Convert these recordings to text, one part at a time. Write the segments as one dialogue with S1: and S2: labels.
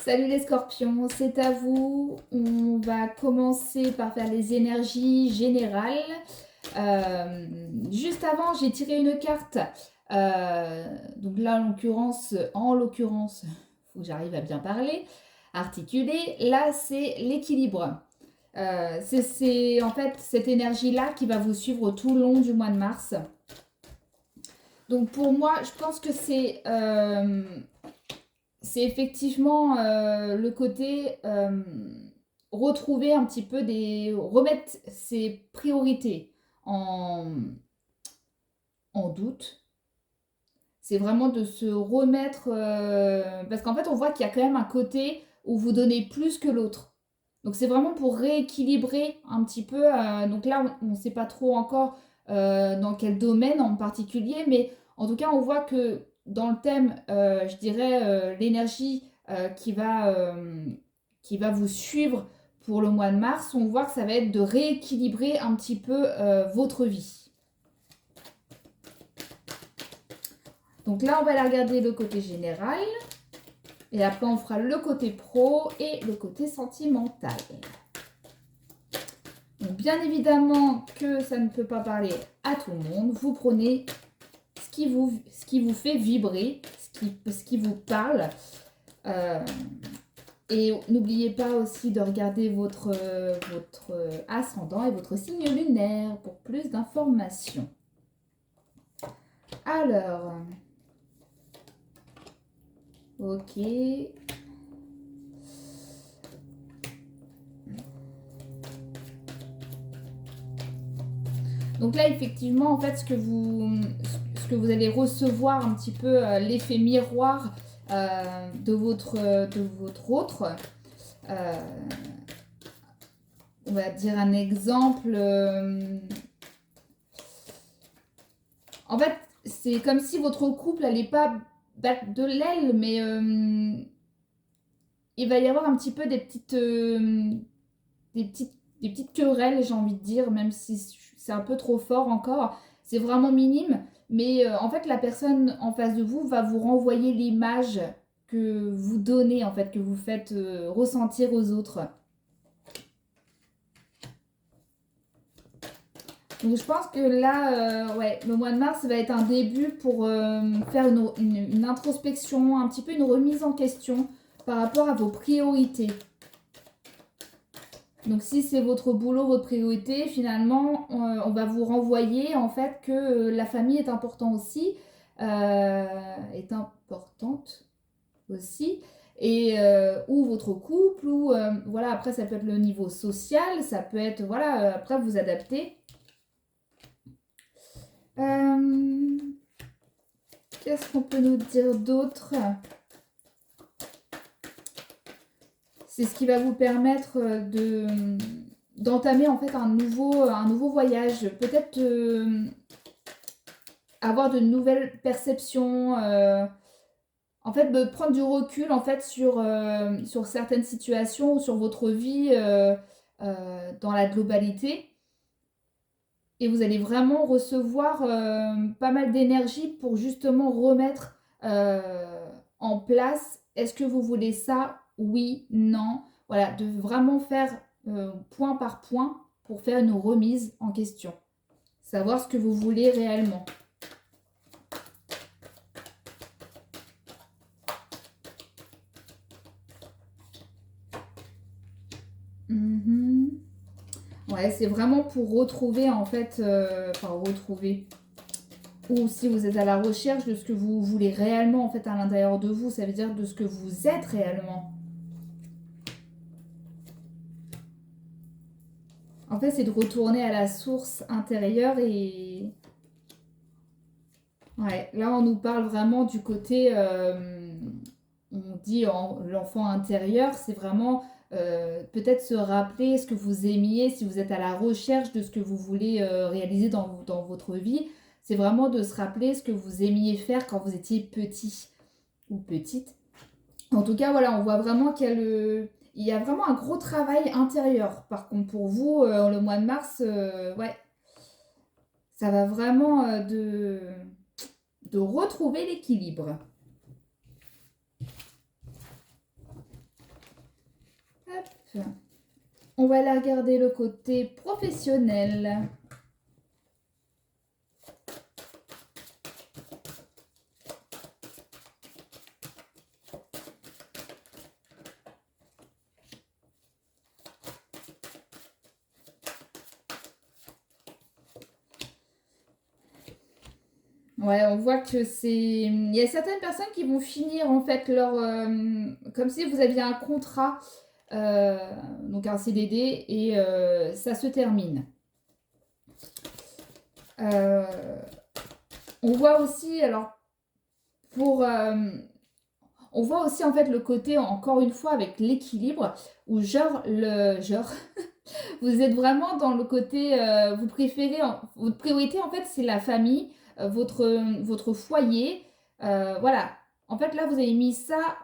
S1: Salut les scorpions, c'est à vous. On va commencer par faire les énergies générales. Juste avant, j'ai tiré une carte. Donc là, en l'occurrence, faut que j'arrive à bien parler, articuler. Là, c'est l'équilibre. C'est en fait cette énergie-là qui va vous suivre tout le long du mois de mars. Donc pour moi, je pense que c'est effectivement le côté retrouver un petit peu remettre ses priorités en, en doute. C'est vraiment de se remettre, parce qu'en fait on voit qu'il y a quand même un côté où vous donnez plus que l'autre. Donc c'est vraiment pour rééquilibrer un petit peu. Donc là on ne sait pas trop encore dans quel domaine en particulier, mais en tout cas on voit que dans le thème, je dirais l'énergie qui va vous suivre pour le mois de mars, on voit que ça va être de rééquilibrer un petit peu votre vie. Donc là, on va aller regarder le côté général. Et après, on fera le côté pro et le côté sentimental. Donc, bien évidemment que ça ne peut pas parler à tout le monde. Vous prenez ce qui vous fait vibrer, ce qui vous parle. Et n'oubliez pas aussi de regarder votre ascendant et votre signe lunaire pour plus d'informations. Alors, ok. Donc là, effectivement, en fait, ce que vous allez recevoir un petit peu l'effet miroir de votre autre. On va dire un exemple. En fait, c'est comme si votre couple n'allait pas battre de l'aile, mais il va y avoir un petit peu des petites querelles, j'ai envie de dire, même si c'est un peu trop fort encore. C'est vraiment minime, mais en fait, la personne en face de vous va vous renvoyer l'image que vous donnez, en fait, que vous faites ressentir aux autres. Donc je pense que là, ouais, le mois de mars va être un début pour faire une introspection, un petit peu une remise en question par rapport à vos priorités. Donc si c'est votre boulot, votre priorité, finalement, on va vous renvoyer en fait que la famille est importante aussi, est importante aussi, et ou votre couple, ou voilà, après ça peut être le niveau social, ça peut être, voilà, après vous adaptez. Qu'est-ce qu'on peut nous dire d'autre? C'est ce qui va vous permettre d'entamer en fait un nouveau voyage. Peut-être avoir de nouvelles perceptions. En fait, de prendre du recul en fait sur certaines situations ou sur votre vie dans la globalité. Et vous allez vraiment recevoir pas mal d'énergie pour justement remettre en place. Est-ce que vous voulez ça? Oui, non. Voilà, de vraiment faire point par point pour faire une remise en question. Savoir ce que vous voulez réellement. Ouais, c'est vraiment pour retrouver en fait, enfin retrouver. Ou si vous êtes à la recherche de ce que vous voulez réellement en fait à l'intérieur de vous, ça veut dire de ce que vous êtes réellement. En fait, c'est de retourner à la source intérieure et... Ouais, là, on nous parle vraiment du côté... on dit l'enfant intérieur, c'est vraiment peut-être se rappeler ce que vous aimiez, si vous êtes à la recherche de ce que vous voulez réaliser dans votre vie. C'est vraiment de se rappeler ce que vous aimiez faire quand vous étiez petit ou petite. En tout cas, voilà, on voit vraiment il y a vraiment un gros travail intérieur. Par contre, pour vous, le mois de mars, ouais, ça va vraiment de retrouver l'équilibre. On va aller regarder le côté professionnel. Ouais, on voit que c'est... Il y a certaines personnes qui vont finir en fait leur... comme si vous aviez un contrat, euh, donc un CDD, et ça se termine. Euh, on voit aussi, alors, pour... on voit aussi en fait le côté, encore une fois, avec l'équilibre, où genre, vous êtes vraiment dans le côté, vous préférez, votre priorité en fait, c'est la famille, votre foyer. Voilà. En fait, là, vous avez mis ça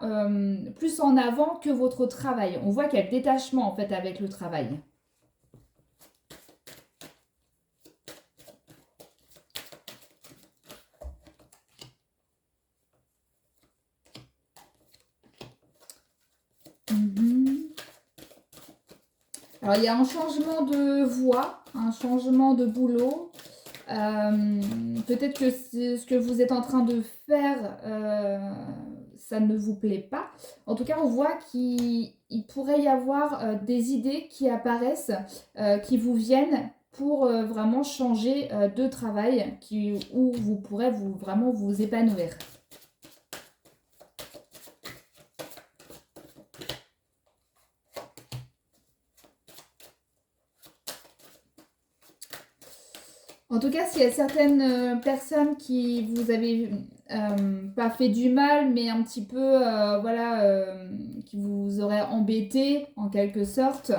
S1: plus en avant que votre travail. On voit qu'il y a le détachement en fait avec le travail. Mhm. Alors, il y a un changement de voie, un changement de boulot. Peut-être que ce que vous êtes en train de faire, ça ne vous plaît pas. En tout cas, on voit qu'il pourrait y avoir des idées qui apparaissent, qui vous viennent pour vraiment changer de travail, où vous pourrez vraiment vous épanouir. En tout cas, s'il y a certaines personnes qui vous avez pas fait du mal, mais un petit peu, voilà, qui vous auraient embêté en quelque sorte,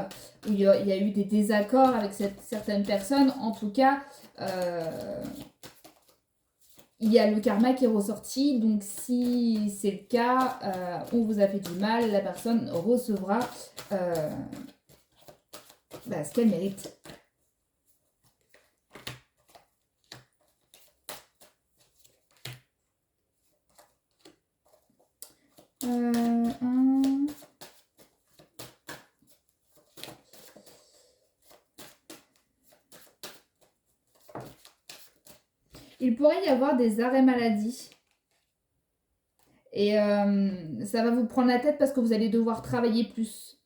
S1: où il y a eu des désaccords avec certaines personnes, en tout cas, il y a le karma qui est ressorti. Donc, si c'est le cas, on vous a fait du mal, la personne recevra ce qu'elle mérite. Il pourrait y avoir des arrêts maladie. Et ça va vous prendre la tête parce que vous allez devoir travailler plus.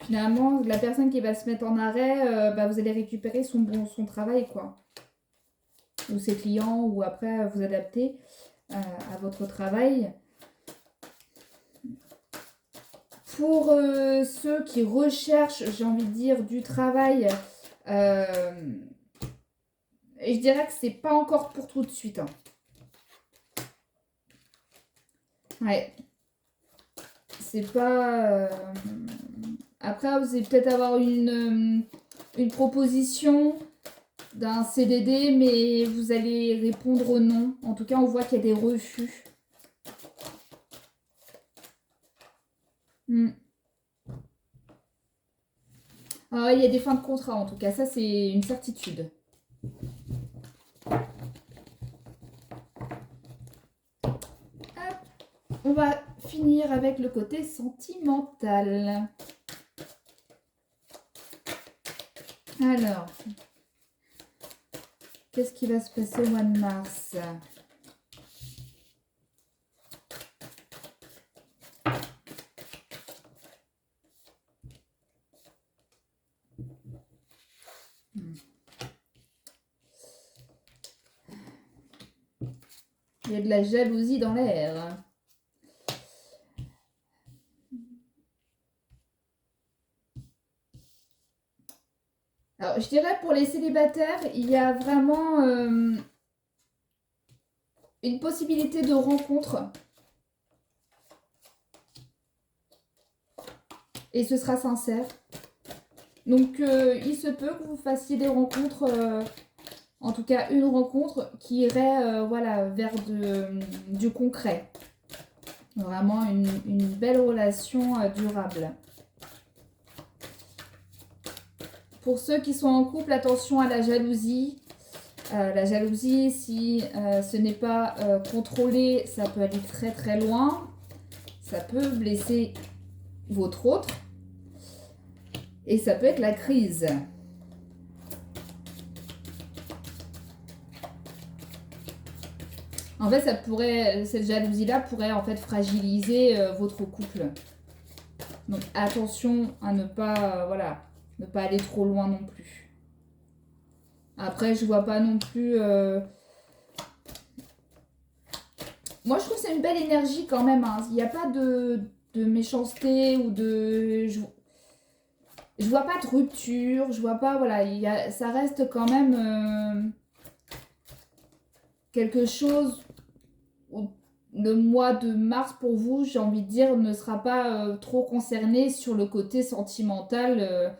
S1: Finalement, la personne qui va se mettre en arrêt, vous allez récupérer son travail, quoi. Ou ses clients, ou après vous adapter à votre travail. Pour ceux qui recherchent, j'ai envie de dire, du travail, et je dirais que c'est pas encore pour tout de suite. Hein. Ouais. C'est pas... Après, vous allez peut-être avoir une proposition d'un CDD, mais vous allez répondre au non. En tout cas, on voit qu'il y a des refus. Alors, il y a des fins de contrat, en tout cas. Ça, c'est une certitude. Hop. On va finir avec le côté sentimental. Alors, qu'est-ce qui va se passer au mois de mars ? Il y a de la jalousie dans l'air. Alors, je dirais pour les célibataires, il y a vraiment une possibilité de rencontre. Et ce sera sincère. Donc, il se peut que vous fassiez des rencontres, en tout cas une rencontre qui irait voilà, vers du concret. Vraiment une belle relation durable. Pour ceux qui sont en couple, attention à la jalousie. La jalousie, si ce n'est pas contrôlé, ça peut aller très très loin. Ça peut blesser votre autre. Et ça peut être la crise. En fait, cette jalousie-là pourrait en fait fragiliser votre couple. Donc attention à ne pas, voilà, ne pas aller trop loin non plus. Après, je vois pas non plus. Moi, je trouve que c'est une belle énergie quand même. Hein. Il n'y a pas de méchanceté ou de. Je vois pas de rupture. Je vois pas, voilà, ça reste quand même quelque chose où le mois de mars pour vous, j'ai envie de dire, ne sera pas trop concerné sur le côté sentimental.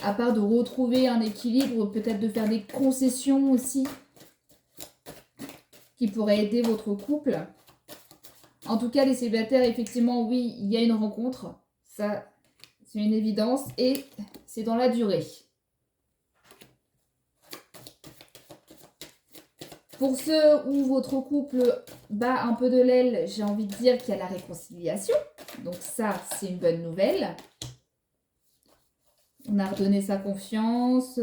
S1: À part de retrouver un équilibre, peut-être de faire des concessions aussi qui pourraient aider votre couple. En tout cas, les célibataires, effectivement, oui, il y a une rencontre. Ça, c'est une évidence. Et c'est dans la durée. Pour ceux où votre couple bat un peu de l'aile, j'ai envie de dire qu'il y a la réconciliation. Donc ça, c'est une bonne nouvelle. On a redonné sa confiance.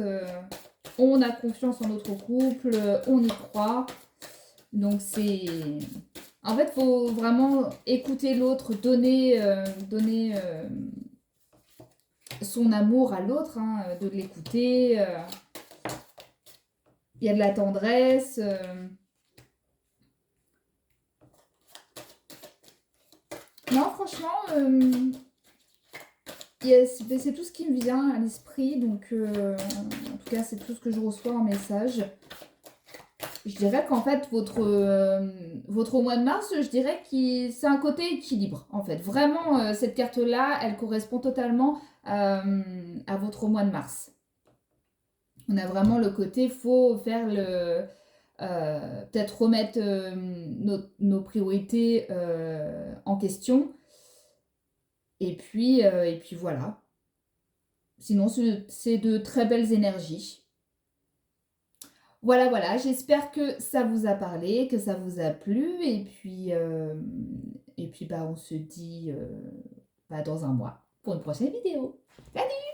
S1: On a confiance en notre couple. On y croit. Donc c'est... En fait, il faut vraiment écouter l'autre, donner son amour à l'autre, hein, de l'écouter. Il y a de la tendresse. Non, franchement, c'est tout ce qui me vient à l'esprit. Donc, en tout cas, c'est tout ce que je reçois en message. Je dirais qu'en fait, votre mois de mars, je dirais que c'est un côté équilibre. En fait, vraiment, cette carte-là, elle correspond totalement à votre mois de mars. On a vraiment le côté, faut faire peut-être remettre nos priorités en question. Et puis voilà. Sinon, c'est de très belles énergies. Voilà, voilà. J'espère que ça vous a parlé, que ça vous a plu. Et puis bah, on se dit bah, dans un mois pour une prochaine vidéo. Salut!